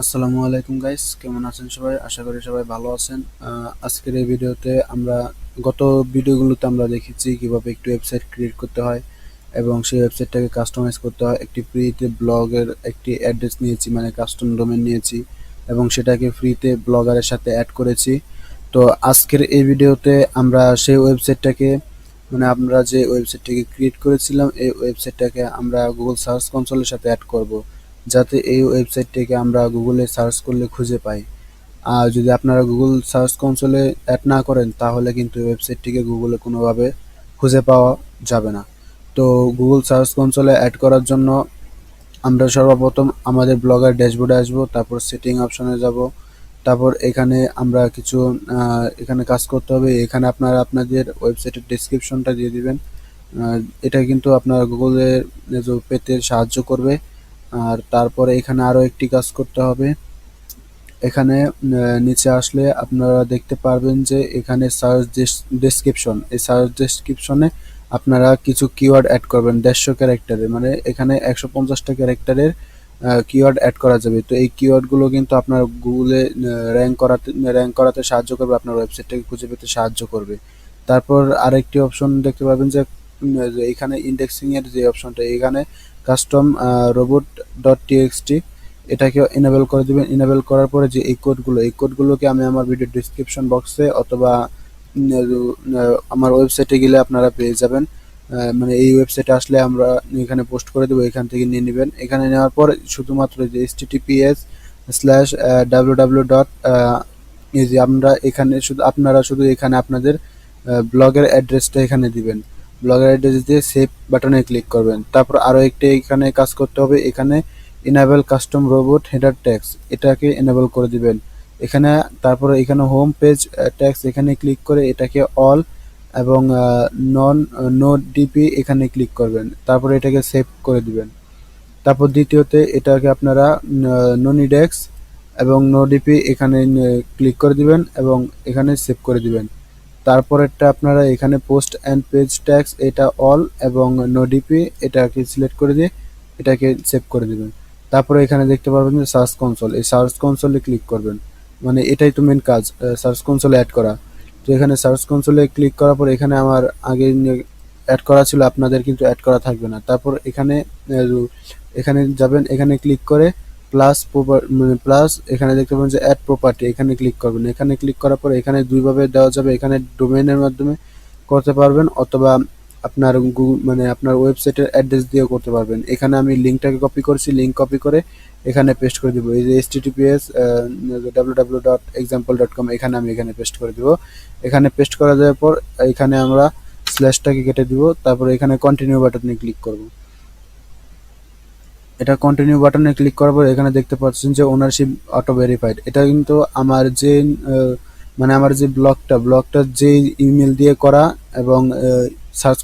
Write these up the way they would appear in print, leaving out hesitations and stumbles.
আসসালামু আলাইকুম গাইস, কেমন আছেন সবাই? আশা করি সবাই ভালো আছেন। আজকের এই ভিডিওতে আমরা গত ভিডিওগুলোতে আমরা দেখেছি কিভাবে একটি ওয়েবসাইট ক্রিয়েট করতে হয় এবং সেই ওয়েবসাইটটাকে কাস্টমাইজ করতে হয়। একটি ফ্রিতে ব্লগের একটি অ্যাড্রেস নিয়েছি, মানে কাস্টম ডোমেন নিয়েছি এবং সেটাকে ফ্রিতে ব্লগারের সাথে অ্যাড করেছি। তো আজকের এই ভিডিওতে আমরা সেই ওয়েবসাইটটাকে, মানে আমরা যে ওয়েবসাইটটাকে ক্রিয়েট করেছিলাম এই ওয়েবসাইটটাকে আমরা গুগল সার্চ কনসোলের সাথে অ্যাড করব, যাতে এই ওয়েবসাইটটিকে আমরা গুগলে সার্চ করলে খুঁজে পাই। আর যদি আপনারা গুগল সার্চ কনসোলে অ্যাড না করেন তাহলে কিন্তু ওয়েবসাইটটিকে গুগলে কোনোভাবে খুঁজে পাওয়া যাবে না। তো গুগল সার্চ কনসোলে অ্যাড করার জন্য আমরা সর্বপ্রথম আমাদের ব্লগার ড্যাশবোর্ডে আসবো, তারপর সেটিং অপশনে যাব। তারপর এখানে আমরা কিছু এখানে কাজ করতে হবে। এখানে আপনারা আপনাদের ওয়েবসাইটের ডেসক্রিপশনটা দিয়ে দিবেন। এটা কিন্তু আপনার গুগলের পেতে সাহায্য করবে। আর তারপরে এখানে আরও একটি কাজ করতে হবে। এখানে নিচে আসলে আপনারা দেখতে পারবেন যে এখানে সার্চ ডেসক্রিপশন, এই সার্চ ডেসক্রিপশনে আপনারা কিছু কিওয়ার্ড অ্যাড করবেন 150 ক্যারেক্টারের, মানে এখানে 150টা ক্যারেক্টারের কিওয়ার্ড অ্যাড করা যাবে। তো এই কিওয়ার্ডগুলো কিন্তু আপনার গুগলে র্যাঙ্ক করাতে সাহায্য করবে, আপনার ওয়েবসাইটটাকে খুঁজে পেতে সাহায্য করবে। তারপর আরেকটি অপশন দেখতে পাবেন যে যে এখানে ইন্ডেক্সিং এর যে অপশনটা, এখানে কাস্টম রোবট ডট টিএক্সটি এটাকে এনেবল করে দিবেন। এনেবল করার পরে যে এই কোডগুলোকে আমি আমার ভিডিও ডিসক্রিপশন বক্সে অথবা আমার ওয়েবসাইটে গেলে আপনারা পেয়ে যাবেন। মানে এই ওয়েবসাইটে আসলে আমরা এখানে পোস্ট করে দেবো, এখান থেকে নিয়ে নেবেন। এখানে নেওয়ার পর শুধুমাত্র যে https://www ডট এই যে আমরা এখানে আপনারা শুধু এখানে আপনাদের ব্লগের অ্যাড্রেসটা এখানে দিবেন। ব্লগের অ্যাড্রেস দিয়ে সেভ বাটনে ক্লিক করবেন। তারপর আরও একটি এখানে কাজ করতে হবে। এখানে enable custom robot header tax এটাকে এনেবল করে দিবেন এখানে। তারপরে এখানে হোম পেজ ট্যাক্স এখানে ক্লিক করে এটাকে অল এবং নন নো ডিপি এখানে ক্লিক করবেন। তারপরে এটাকে সেভ করে দিবেন। তারপর দ্বিতীয়তে এটাকে আপনারা নোনিডেক্স এবং নো ডিপি এখানে ক্লিক করে দিবেন এবং এখানে সেভ করে দিবেন। তারপরেরটা আপনারা এখানে পোস্ট অ্যান্ড পেজ ট্যাক্স এটা অল এবং নো ডিপি এটাকে সিলেক্ট করে দিয়ে এটাকে সেভ করে দিবেন। তারপরে এখানে দেখতে পারবেন যে সার্চ কনসোল, এই সার্চ কনসোলে ক্লিক করবেন। মানে এটাই তো মেন কাজ, সার্চ কনসোলে অ্যাড করা। তো এখানে সার্চ কনসোলে ক্লিক করার পর এখানে আমার আগে অ্যাড করা ছিল, আপনাদের কিন্তু অ্যাড করা থাকবে না। তারপর এখানে এখানে যাবেন, এখানে ক্লিক করে প্লাস এখানে দেখতে পাবেন যে অ্যাড প্রপার্টি এখানে ক্লিক করবেন। এখানে ক্লিক করার পর এখানে দুইভাবে দেওয়া যাবে, এখানে ডোমেইনের মাধ্যমে করতে পারবেন অথবা আপনার মানে আপনার ওয়েবসাইটের অ্যাড্রেস দিয়েও করতে পারবেন। এখানে আমি লিঙ্কটাকে কপি করেছি, লিঙ্ক কপি করে এখানে পেস্ট করে দিব। এই যে https://www.example.com এখানে আমি এখানে পেস্ট করে দিব। এখানে পেস্ট করা যাওয়ার পর এখানে আমরা স্ল্যাশটাকে কেটে দিব। তারপর এখানে কন্টিনিউ বাটনে ক্লিক করব। এটা কন্টিনিউ বাটনে ক্লিক করার পর এখানে দেখতে পাচ্ছেন যে ওনারশিপ অটো ভেরিফাইড। এটা কিন্তু আমার যে মানে আমার যে ব্লগটা যে ইমেল দিয়ে করা এবং সার্চ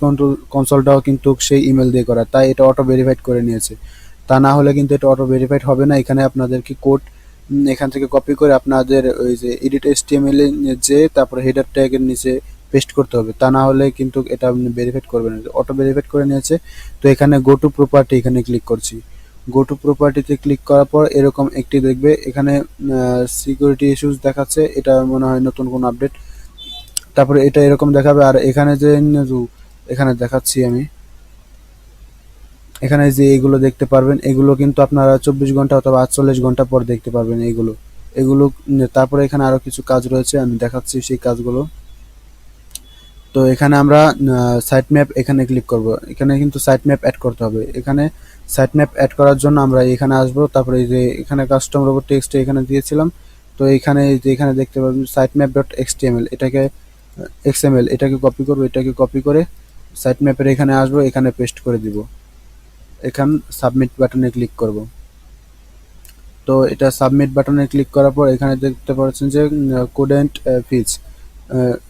কনসোলটাও কিন্তু সেই ইমেল দিয়ে করা, তাই এটা অটো ভেরিফাইড করে নিয়েছে। তা না হলে কিন্তু এটা অটো ভেরিফাইড হবে না। এখানে আপনাদেরকে কোড এখান থেকে কপি করে আপনাদের ওই যে এডিট HTML এ যে তারপর হেডার ট্যাগের নিচে পেস্ট করতে হবে, তা না হলে কিন্তু এটা ভেরিফাইড করবে না। অটো ভেরিফাইড করে নিয়েছে। তো এখানে গো টু প্রপার্টি এখানে ক্লিক করছি। গো টু প্রপার্টিতে ক্লিক করার পর এরকম একটি দেখবে, এখানে সিকিউরিটি ইস্যুস দেখাচ্ছে, এটা মনে হয় নতুন কোনো আপডেট। তারপরে এটা এরকম দেখাবে। আর এখানে যে এখানে দেখাচ্ছি আমি, এখানে যে এইগুলো দেখতে পারবেন, এগুলো কিন্তু আপনারা 24 ঘন্টা অথবা 48 ঘন্টা পর দেখতে পারবেন এইগুলো এগুলো তারপরে এখানে আরো কিছু কাজ রয়েছে, আমি দেখাচ্ছি সেই কাজগুলো। তো এখানে আমরা সাইট ম্যাপ এখানে ক্লিক করব। এখানে কিন্তু সাইট ম্যাপ অ্যাড করতে হবে। এখানে সাইট ম্যাপ অ্যাড করার জন্য আমরা এখানে আসব। তারপরে এই যে এখানে কাস্টম রোবট টেক্সট এখানে দিয়েছিলাম, তো এখানে যে এখানে দেখতে পাবেন সাইট ম্যাপ ডট এক্সটিএমএল এটাকে এক্সএমএল এটাকে কপি করব। এটাকে কপি করে সাইট ম্যাপের এখানে আসব, এখানে পেস্ট করে দিব। এখানে সাবমিট বাটনে ক্লিক করব। তো এটা সাবমিট বাটনে ক্লিক করার পর এখানে দেখতে পাচ্ছেন যে কোডেন্ট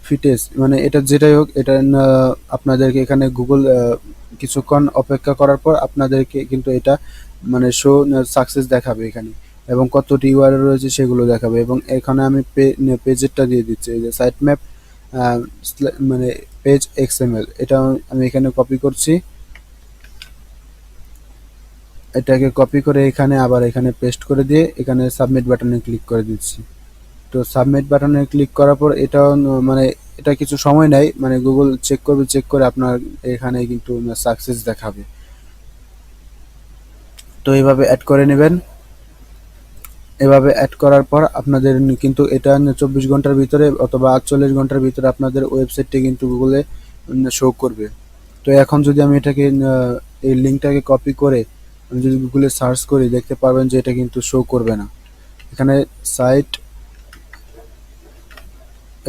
ফিটেজ, মানে এটা যেটাই হোক এটা আপনাদেরকে এখানে গুগল কিছুক্ষণ অপেক্ষা করার পর আপনাদেরকে কিন্তু এটা মানে শো সাকসেস দেখাবে এখানে, এবং কতটি ইউআরএল রয়েছে সেগুলো দেখাবে। এবং এখানে আমি পেজেরটা দিয়ে দিচ্ছি, এই যে সাইট ম্যাপ মানে পেজ এক্সএমএল, এটা আমি এখানে কপি করছি। এটাকে কপি করে এখানে আবার এখানে পেস্ট করে দিয়ে এখানে সাবমিট বাটনে ক্লিক করে দিচ্ছি। তো সাবমিট বাটনে ক্লিক করার পর এটাও মানে এটা কিছু সময় নেয়, মানে গুগল চেক করবে, চেক করে আপনার এখানে কিন্তু সাকসেস দেখাবে। তো এইভাবে অ্যাড করে নেবেন। এভাবে অ্যাড করার পর আপনাদের কিন্তু এটা 24 ঘন্টার ভিতরে অথবা 48 ঘন্টার ভিতরে আপনাদের ওয়েবসাইটটি কিন্তু গুগলে শো করবে। তো এখন যদি আমি এটাকে এই লিঙ্কটাকে কপি করে আমি যদি গুগলে সার্চ করি, দেখতে পারবেন যে এটা কিন্তু শো করবে না। এখানে সাইট,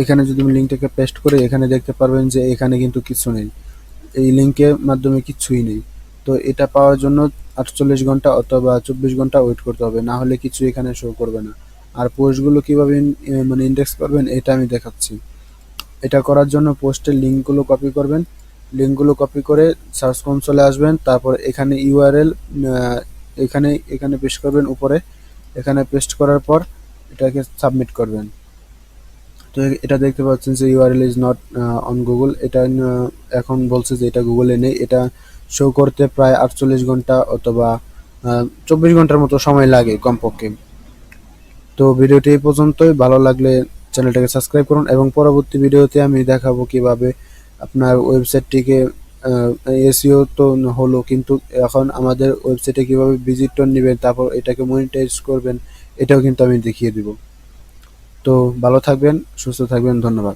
এখানে যদি আমি লিঙ্কটাকে পেস্ট করি এখানে দেখতে পারবেন যে এখানে কিন্তু কিছু নেই, এই লিঙ্কের মাধ্যমে কিছুই নেই। তো এটা পাওয়ার জন্য 48 ঘন্টা অথবা 24 ঘন্টা ওয়েট করতে হবে, না হলে কিছু এখানে শো করবে না। আর পোস্টগুলো কীভাবে মানে ইন্ডেক্স করবেন এটা আমি দেখাচ্ছি। এটা করার জন্য পোস্টের লিঙ্কগুলো কপি করবেন, লিঙ্কগুলো কপি করে সার্চ কনসোলে আসবেন, তারপর এখানে ইউআরএল এখানে এখানে পেস্ট করবেন উপরে। এখানে পেস্ট করার পর এটাকে সাবমিট করবেন। তো এটা দেখতে পাচ্ছেন যে URL is not on Google, এটা এখন বলছে যে এটা গুগলে নেই। এটা শো করতে প্রায় 48 ঘন্টা অথবা 24 ঘন্টার মতো সময় লাগে কমপক্ষে। তো ভিডিওটি এই পর্যন্তই, ভালো লাগলে চ্যানেলটাকে সাবস্ক্রাইব করুন এবং পরবর্তী ভিডিওতে আমি দেখাবো কিভাবে আপনার ওয়েবসাইটটিকে এসইও তো হলো, কিন্তু এখন আমাদের ওয়েবসাইটে কিভাবে ভিজিটর নেবেন, তারপর এটাকে মনিটাইজ করবেন, এটাও কিন্তু আমি দেখিয়ে দিব। তো ভালো থাকবেন, সুস্থ থাকবেন, ধন্যবাদ।